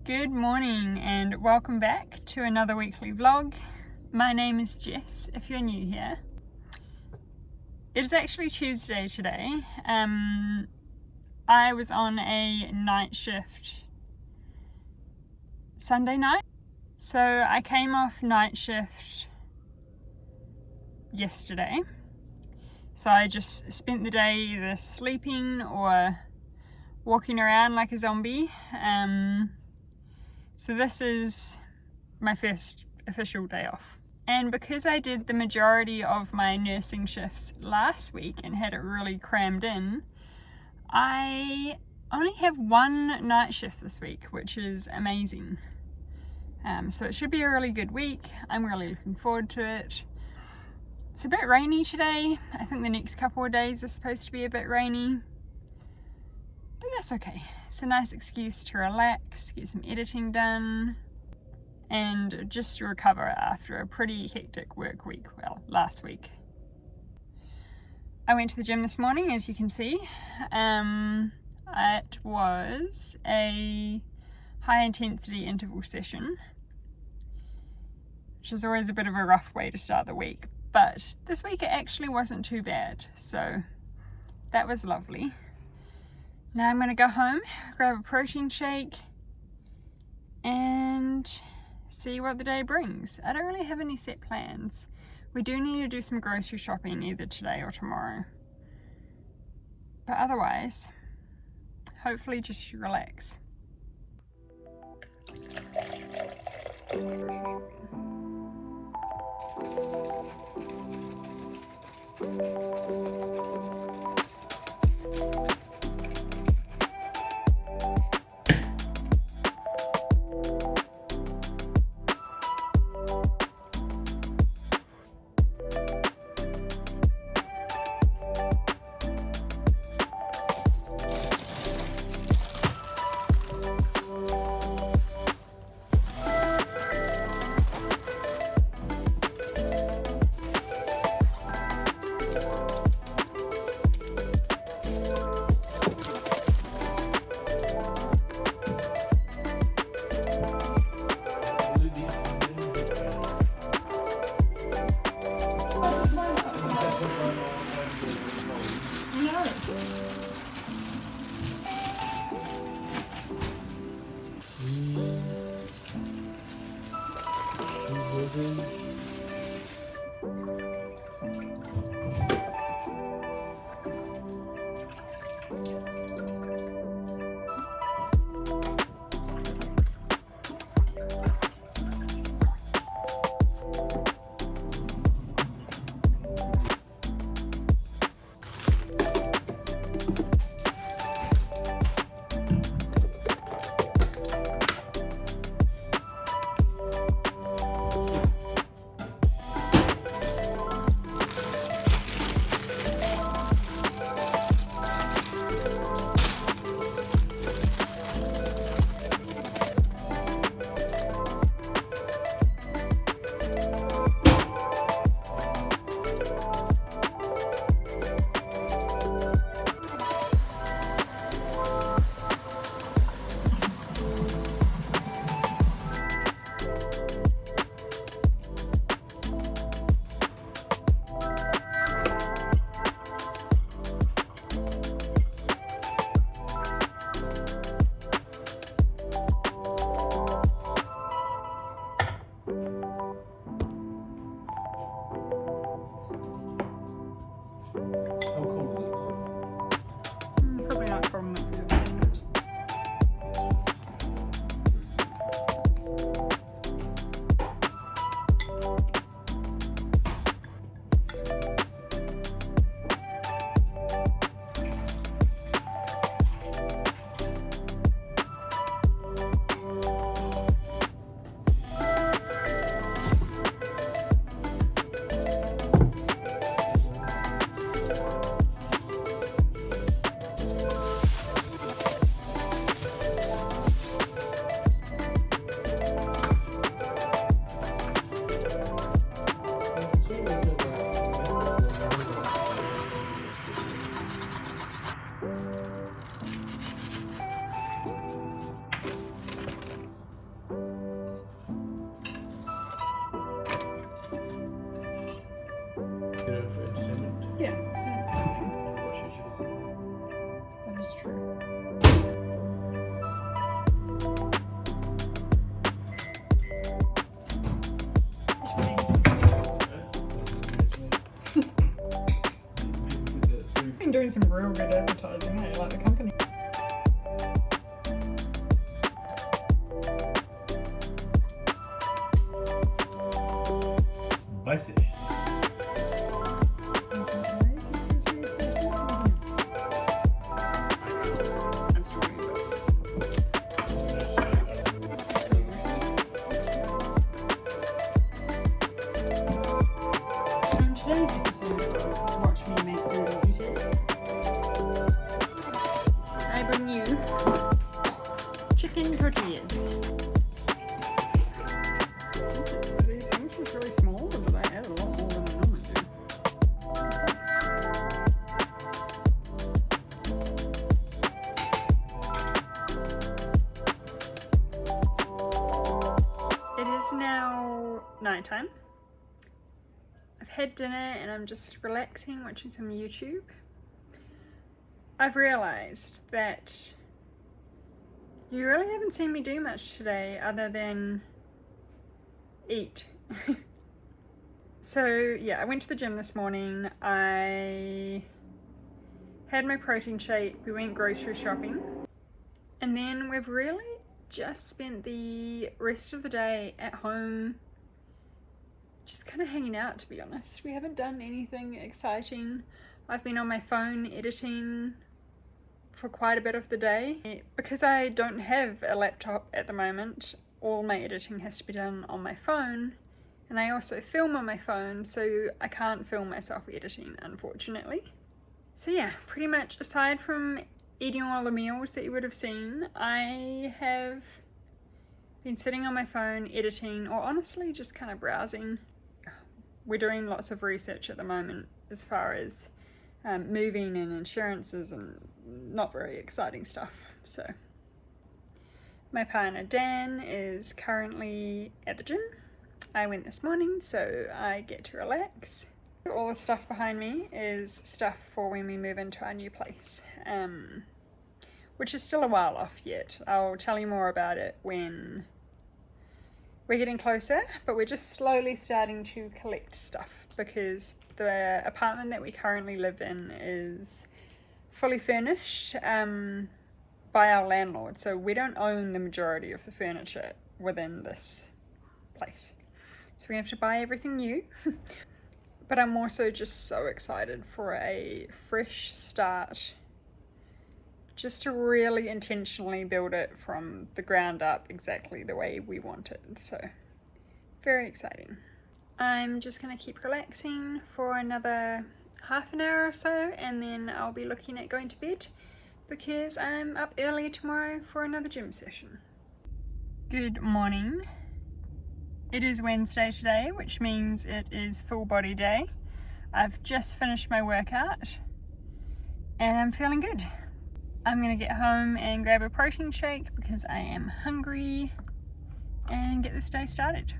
Good morning and welcome back to another weekly vlog. My name is Jess, if you're new here. It is actually Tuesday today. I was on a night shift Sunday night. So I came off night shift yesterday. So I just spent the day either sleeping or walking around like a zombie. So this is my first official day off. And because I did the majority of my nursing shifts last week and had it really crammed in, I only have one night shift this week, which is amazing. So it should be a really good week. I'm really looking forward to it. It's a bit rainy today. I think the next couple of days are supposed to be a bit rainy. But that's okay. It's a nice excuse to relax, get some editing done, and just recover after a pretty hectic work week, well, last week. I went to the gym this morning, as you can see. It was a high intensity interval session, which is always a bit of a rough way to start the week, but this week it actually wasn't too bad, so that was lovely. Now I'm going to go home, grab a protein shake, and see what the day brings. I don't really have any set plans. We do need to do some grocery shopping either today or tomorrow. But otherwise, hopefully just relax. Been doing some real good advertising, hey, like the company. Spicy. Today's episode of Watch Me Make Food or Eat It, I bring you chicken tortillas. Are these things just really small, or do they add a lot more than I normally do? It is now nighttime. I've had dinner and I'm just relaxing, watching some YouTube. I've realised that you really haven't seen me do much today other than eat. So yeah, I went to the gym this morning. I had my protein shake, we went grocery shopping, and then we've really just spent the rest of the day at home just kind of hanging out, to be honest. We haven't done anything exciting. I've been on my phone editing for quite a bit of the day. Because I don't have a laptop at the moment, all my editing has to be done on my phone, and I also film on my phone, so I can't film myself editing, unfortunately. So yeah, pretty much aside from eating all the meals that you would have seen, I have been sitting on my phone editing, or honestly just kind of browsing. We're doing lots of research at the moment as far as moving and insurances and not very exciting stuff. So my partner Dan is currently at the gym. I went this morning, so I get to relax. All the stuff behind me is stuff for when we move into our new place, which is still a while off yet. I'll tell you more about it when we're getting closer, but we're just slowly starting to collect stuff because the apartment that we currently live in is fully furnished by our landlord, so we don't own the majority of the furniture within this place. So we have to buy everything new. But I'm also just so excited for a fresh start, just to really intentionally build it from the ground up exactly the way we want it. So very exciting. I'm just gonna keep relaxing for another half an hour or so, and then I'll be looking at going to bed because I'm up early tomorrow for another gym session. Good morning. It is Wednesday today, which means it is full body day. I've just finished my workout and I'm feeling good. I'm gonna get home and grab a protein shake because I am hungry and get this day started.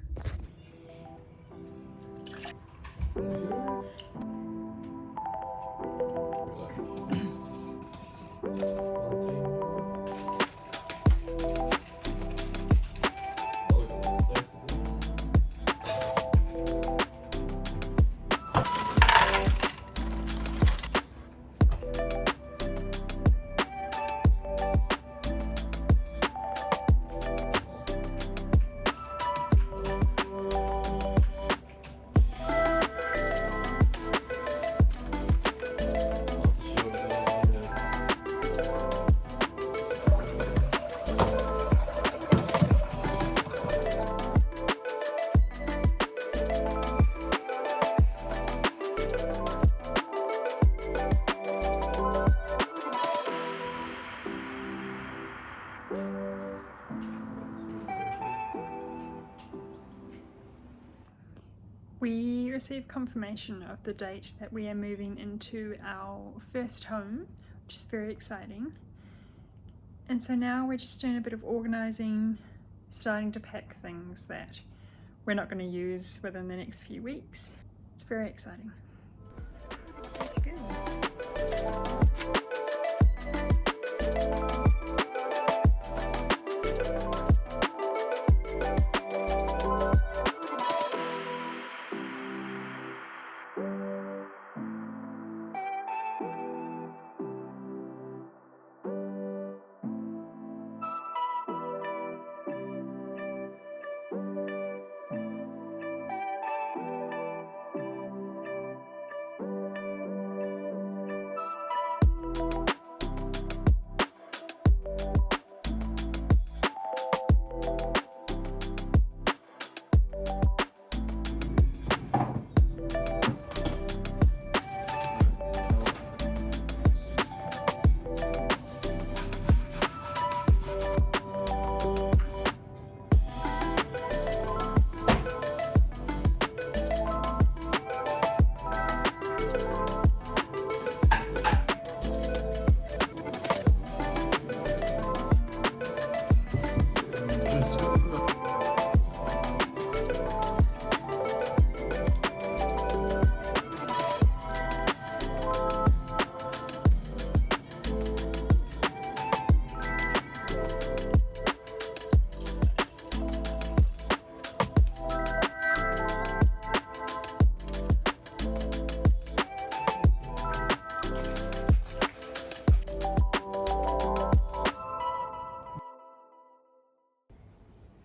We received confirmation of the date that we are moving into our first home, which is very exciting. And so now we're just doing a bit of organising, starting to pack things that we're not going to use within the next few weeks. It's very exciting. That's good.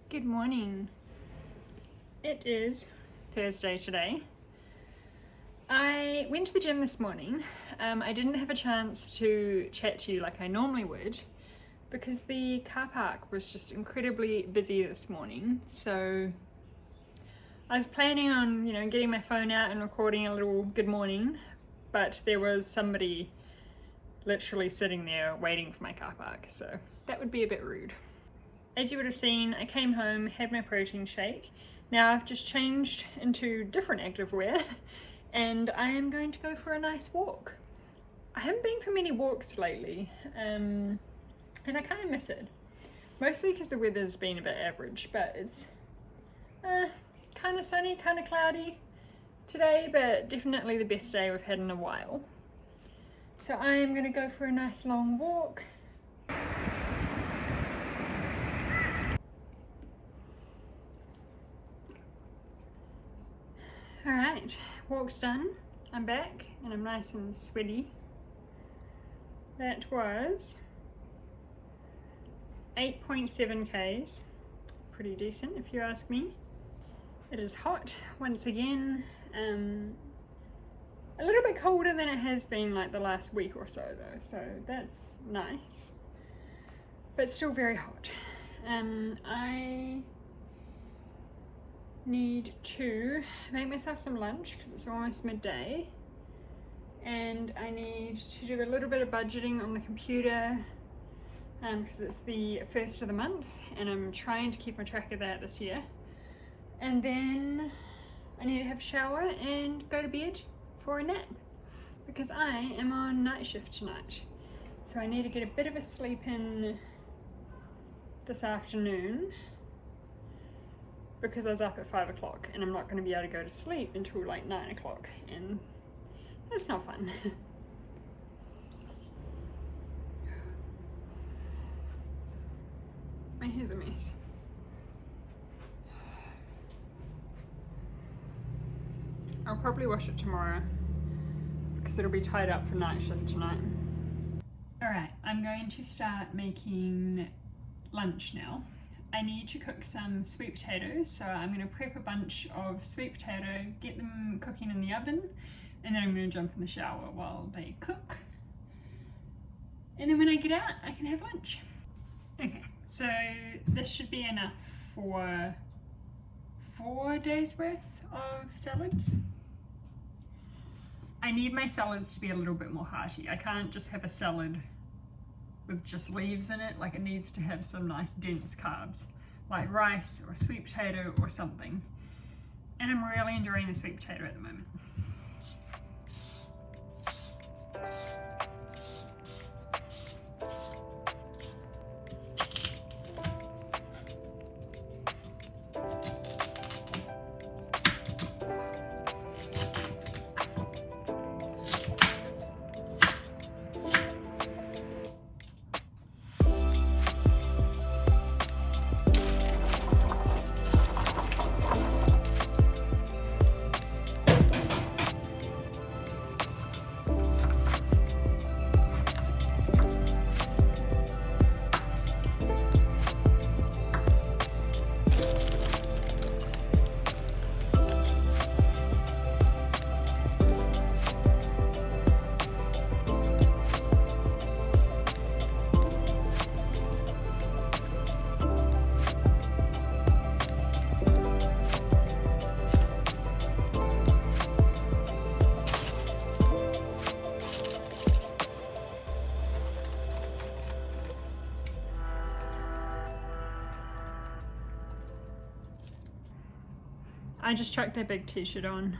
Good morning. It is Thursday today. I went to the gym this morning. I didn't have a chance to chat to you like I normally would because the car park was just incredibly busy this morning. So I was planning on, getting my phone out and recording a little good morning, but there was somebody literally sitting there waiting for my car park. So that would be a bit rude. As you would have seen, I came home, had my protein shake. Now I've just changed into different activewear and I am going to go for a nice walk. I haven't been for many walks lately and I kind of miss it. Mostly because the weather's been a bit average, but it's kind of sunny, kind of cloudy today, but definitely the best day we've had in a while. So I am going to go for a nice long walk. Alright, walk's done. I'm back and I'm nice and sweaty. That was 8.7 k's. Pretty decent if you ask me. It is hot once again. A little bit colder than it has been like the last week or so though, so that's nice. But still very hot. I need to make myself some lunch because it's almost midday, and I need to do a little bit of budgeting on the computer because it's the first of the month and I'm trying to keep on track of that this year. And then I need to have a shower and go to bed for a nap because I am on night shift tonight, so I need to get a bit of a sleep in this afternoon because I was up at 5 o'clock and I'm not going to be able to go to sleep until like 9 o'clock, and that's not fun. My hair's a mess. I'll probably wash it tomorrow because it'll be tied up for night shift tonight. Alright, I'm going to start making lunch now. I need to cook some sweet potatoes, so I'm going to prep a bunch of sweet potato, get them cooking in the oven, and then I'm going to jump in the shower while they cook. And then when I get out, I can have lunch. Okay, so this should be enough for 4 days worth of salads. I need my salads to be a little bit more hearty. I can't just have a salad with just leaves in it. Like, it needs to have some nice dense carbs like rice or sweet potato or something, and I'm really enjoying the sweet potato at the moment. I just chucked a big t-shirt on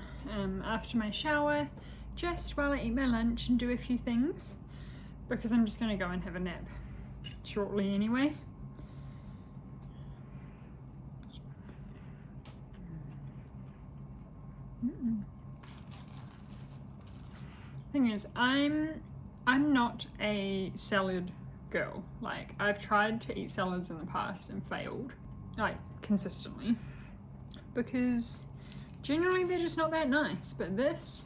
after my shower, just while I eat my lunch and do a few things, because I'm just going to go and have a nap shortly anyway. Thing is, I'm not a salad girl. Like, I've tried to eat salads in the past and failed, like, consistently, because generally they're just not that nice. But this,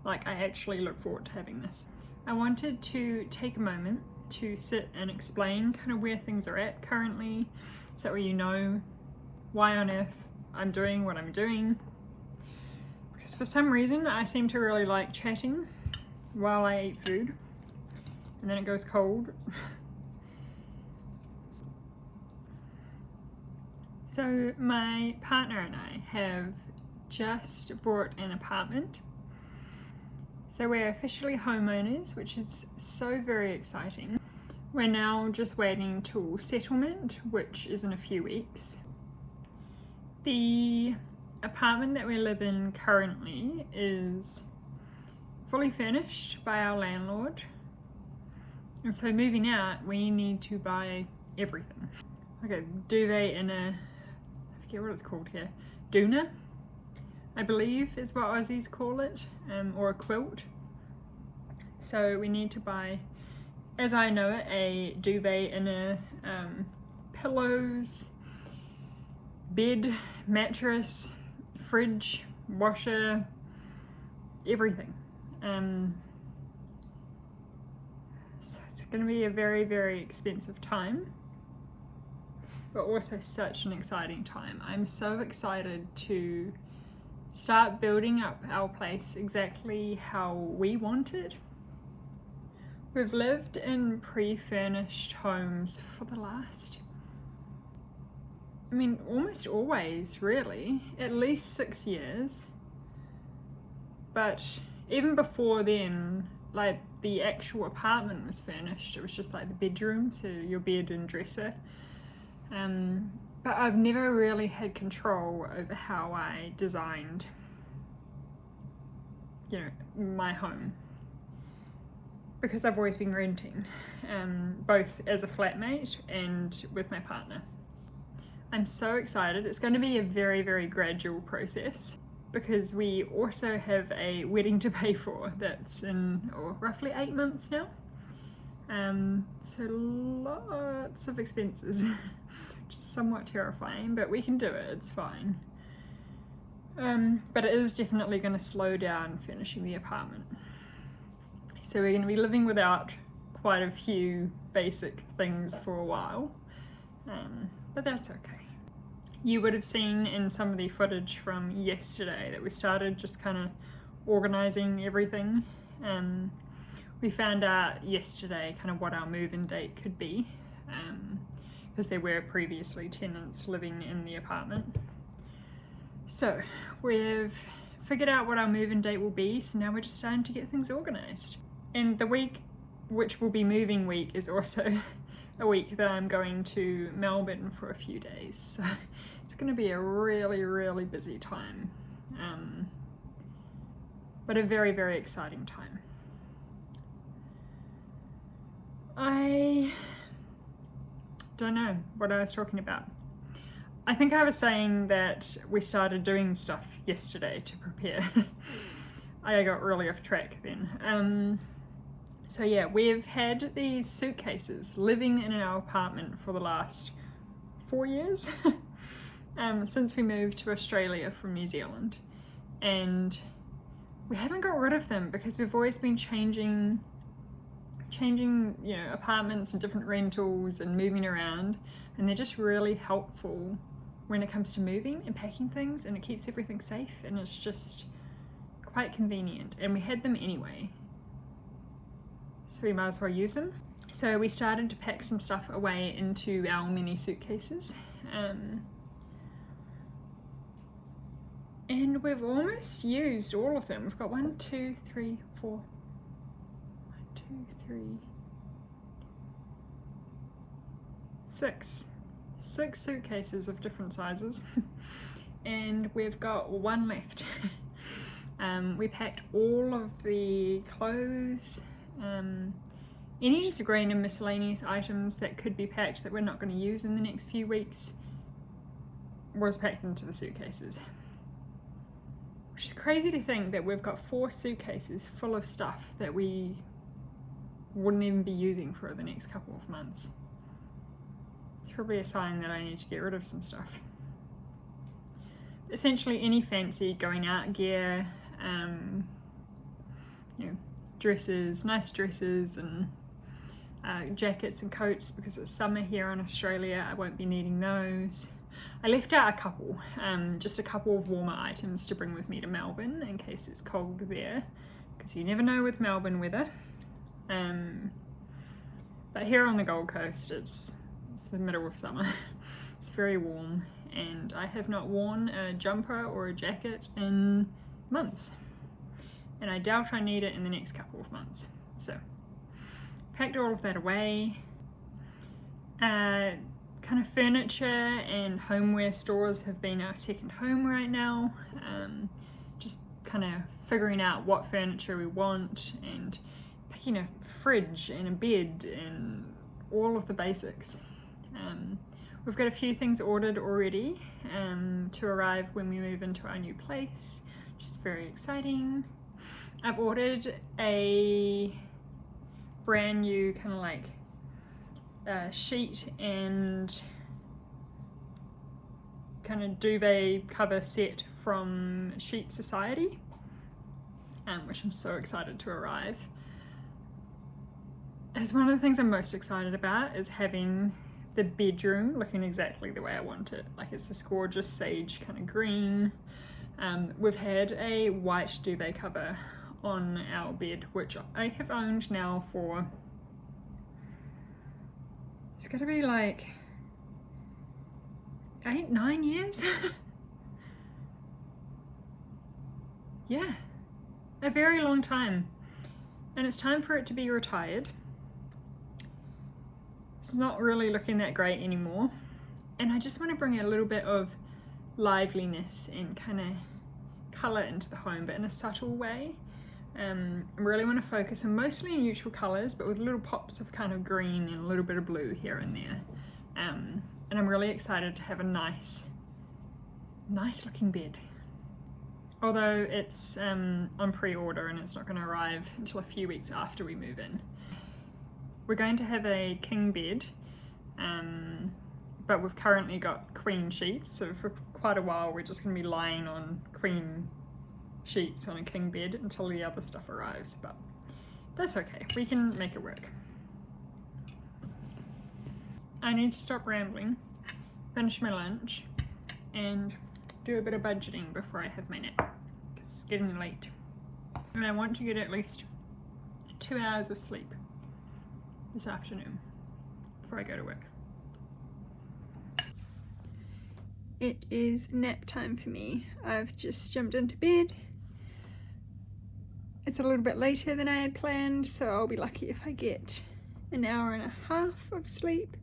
like, I actually look forward to having this. I wanted to take a moment to sit and explain kind of where things are at currently, so that way you know why on earth I'm doing what I'm doing. Because for some reason I seem to really like chatting while I eat food, and then it goes cold. So my partner and I have just bought an apartment. So we're officially homeowners, which is so very exciting. We're now just waiting till settlement, which is in a few weeks. The apartment that we live in currently is fully furnished by our landlord. And so moving out, we need to buy everything. Like a duvet in a, I forget what it's called here, doona, I believe is what Aussies call it, or a quilt. So we need to buy, as I know it, a duvet in a pillows, bed, mattress, fridge, washer, everything. So it's going to be a very, very expensive time, but also such an exciting time. I'm so excited to start building up our place exactly how we want it. We've lived in pre-furnished homes for the last, I mean, almost always, really, at least 6 years. But even before then, like, the actual apartment was furnished. It was just like the bedroom, so your bed and dresser. But I've never really had control over how I designed, you know, my home, because I've always been renting, both as a flatmate and with my partner. I'm so excited. It's going to be a very, very gradual process, because we also have a wedding to pay for that's in roughly 8 months now. So lots of expenses, which is somewhat terrifying, but we can do it, it's fine. But it is definitely going to slow down finishing the apartment. So we're going to be living without quite a few basic things for a while, but that's okay. You would have seen in some of the footage from yesterday that we started just kind of organising everything. We found out yesterday kind of what our move-in date could be, because there were previously tenants living in the apartment. So we've figured out what our move-in date will be, so now we're just starting to get things organised. And the week, which will be moving week, is also a week that I'm going to Melbourne for a few days. So it's going to be a really, really busy time, but a very, very exciting time. I don't know what I was talking about. I think I was saying that we started doing stuff yesterday to prepare. I got really off track then. So yeah, we've had these suitcases living in our apartment for the last 4 years, since we moved to Australia from New Zealand, and we haven't got rid of them because we've always been changing, you know, apartments and different rentals and moving around, and they're just really helpful when it comes to moving and packing things, and it keeps everything safe, and it's just quite convenient, and we had them anyway, so we might as well use them. So we started to pack some stuff away into our mini suitcases, and we've almost used all of them. We've got 1, 2, 3, 4, 1, 2, 3, 6 suitcases of different sizes. and we've got one left. We packed all of the clothes, any just green and miscellaneous items that could be packed that we're not going to use in the next few weeks was packed into the suitcases. Which is crazy to think that we've got 4 suitcases full of stuff that we wouldn't even be using for the next couple of months. It's probably a sign that I need to get rid of some stuff. Essentially any fancy going out gear, dresses, nice dresses, and jackets and coats, because it's summer here in Australia. I won't be needing those. I left out a couple, just a couple of warmer items to bring with me to Melbourne in case it's cold there, because you never know with Melbourne weather. But here on the Gold Coast, it's the middle of summer. It's very warm, and I have not worn a jumper or a jacket in months, and I doubt I need it in the next couple of months. So packed all of that away. Kind of furniture and homeware stores have been our second home right now. Just kind of figuring out what furniture we want and picking a fridge and a bed and all of the basics. We've got a few things ordered already to arrive when we move into our new place, which is very exciting. I've ordered a brand new kind of like sheet and kind of duvet cover set from Sheet Society, which I'm so excited to arrive. As one of the things I'm most excited about is having the bedroom looking exactly the way I want it. Like, it's this gorgeous sage kind of green. We've had a white duvet cover on our bed, which I have owned now for, it's gotta be like 8-9 years. Yeah, a very long time, and it's time for it to be retired. It's not really looking that great anymore, and I just want to bring a little bit of liveliness and kind of colour into the home, but in a subtle way. I really want to focus on mostly neutral colours, but with little pops of kind of green and a little bit of blue here and there. And I'm really excited to have a nice looking bed. Although it's on pre-order and it's not going to arrive until a few weeks after we move in. We're going to have a king bed, but we've currently got queen sheets, so for quite a while we're just going to be lying on queen sheets on a king bed until the other stuff arrives, but that's okay, we can make it work. I need to stop rambling, finish my lunch, and do a bit of budgeting before I have my nap, because it's getting late. And I want to get at least 2 hours of sleep this afternoon before I go to work. It is nap time for me. I've just jumped into bed. It's a little bit later than I had planned, so I'll be lucky if I get an hour and a half of sleep,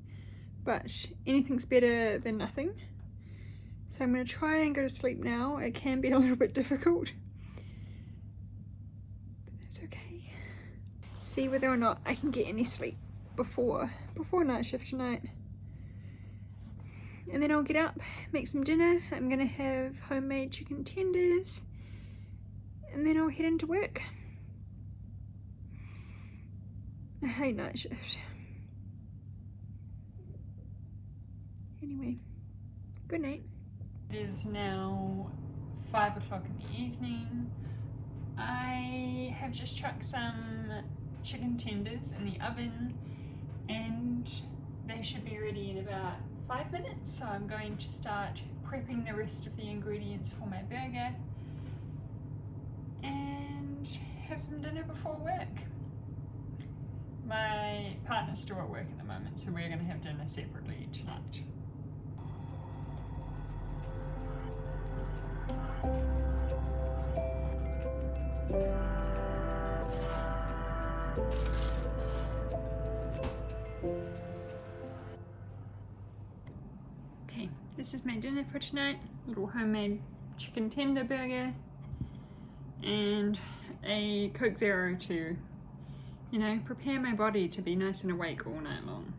but anything's better than nothing. So I'm going to try and go to sleep now. It can be a little bit difficult, but that's okay. See whether or not I can get any sleep before night shift tonight. And then I'll get up, make some dinner. I'm going to have homemade chicken tenders, and then I'll head into work. I hate night shift. Anyway, good night. It is now 5 o'clock in the evening. I have just chucked some chicken tenders in the oven, and they should be ready in about 5 minutes, so I'm going to start prepping the rest of the ingredients for my burger and have some dinner before work. My partner's still at work at the moment, so we're going to have dinner separately tonight. This is my dinner for tonight. Little homemade chicken tender burger and a Coke Zero to, you know, prepare my body to be nice and awake all night long.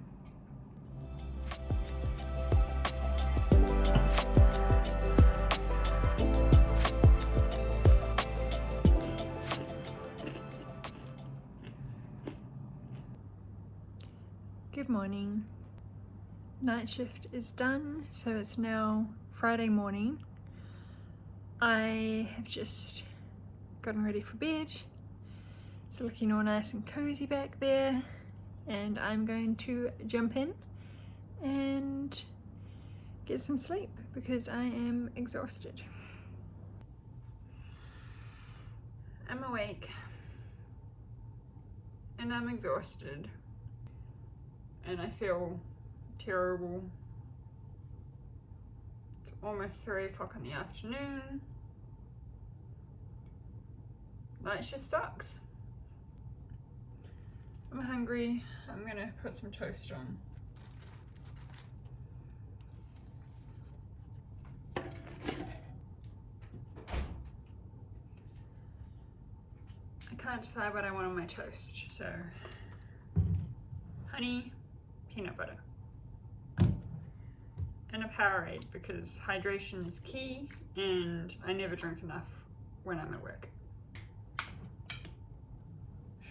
Good morning. Night shift is done, so it's now Friday morning. I have just gotten ready for bed. It's looking all nice and cozy back there, and I'm going to jump in and get some sleep because I am exhausted. I'm awake and I'm exhausted and I feel terrible. It's almost 3 o'clock in the afternoon. Night shift sucks. I'm hungry. I'm gonna put some toast on. I can't decide what I want on my toast, so honey, peanut butter, and a Powerade because hydration is key and I never drink enough when I'm at work.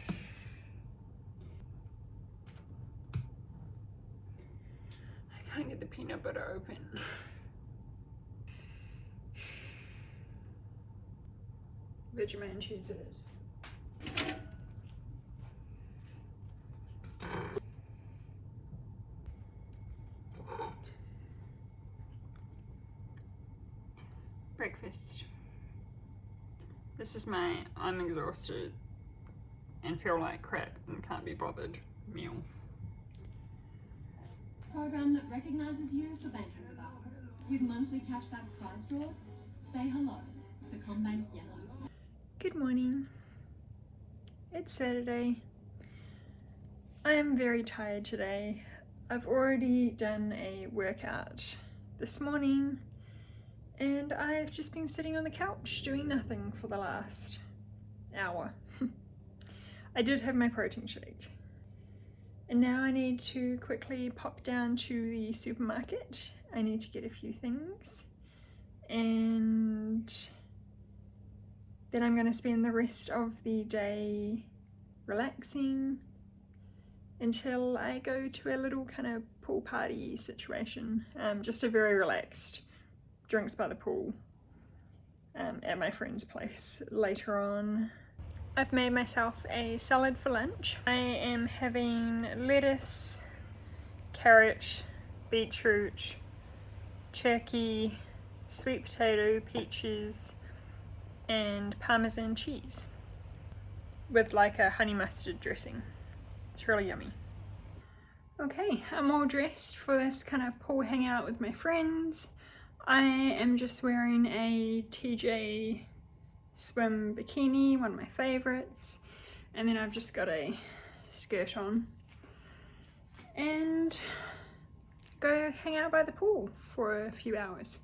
I can't get the peanut butter open. Vegemite and cheese it is. Breakfast. This is my I'm exhausted and feel like crap and can't be bothered meal. Program that recognizes you for banking with us. With monthly cashback prize draws, say hello to CommBank Yellow. Good morning. It's Saturday. I am very tired today. I've already done a workout this morning and I've just been sitting on the couch doing nothing for the last hour. I did have my protein shake. And now I need to quickly pop down to the supermarket. I need to get a few things. And then I'm going to spend the rest of the day relaxing until I go to a little kind of pool party situation. Just a very relaxed drinks by the pool at my friend's place later on. I've made myself a salad for lunch. I am having lettuce, carrot, beetroot, turkey, sweet potato, peaches, and Parmesan cheese with like a honey mustard dressing. It's really yummy. Okay, I'm all dressed for this kind of pool hangout with my friends. I am just wearing a TJ swim bikini, one of my favorites, and then I've just got a skirt on and go hang out by the pool for a few hours.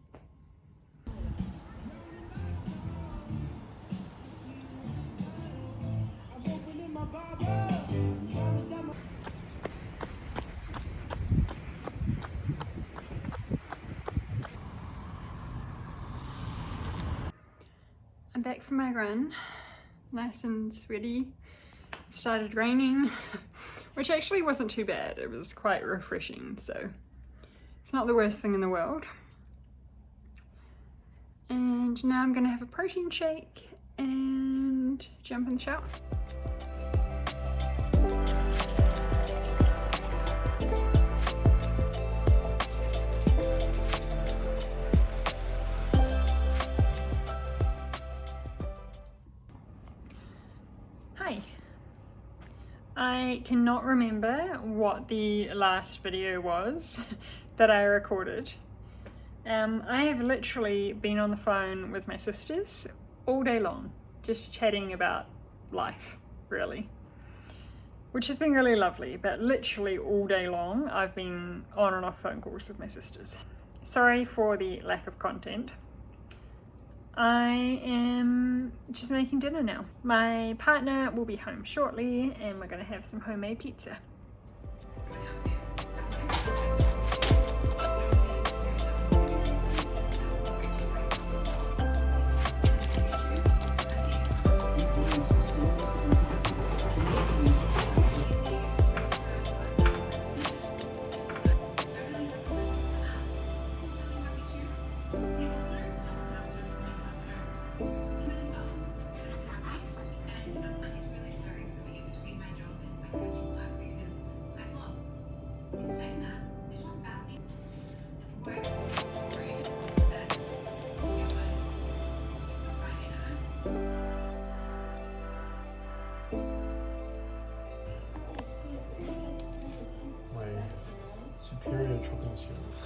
I'm back from my run, nice and sweaty. It started raining, which actually wasn't too bad. It was quite refreshing, so it's not the worst thing in the world. And now I'm gonna have a protein shake and jump in the shower. Hi. I cannot remember what the last video was that I recorded. I have literally been on the phone with my sisters all day long, just chatting about life, really. Which has been really lovely, but literally all day long I've been on and off phone calls with my sisters. Sorry for the lack of content. I am just making dinner now. My partner will be home shortly and we're going to have some homemade pizza. My superior chocolate skills.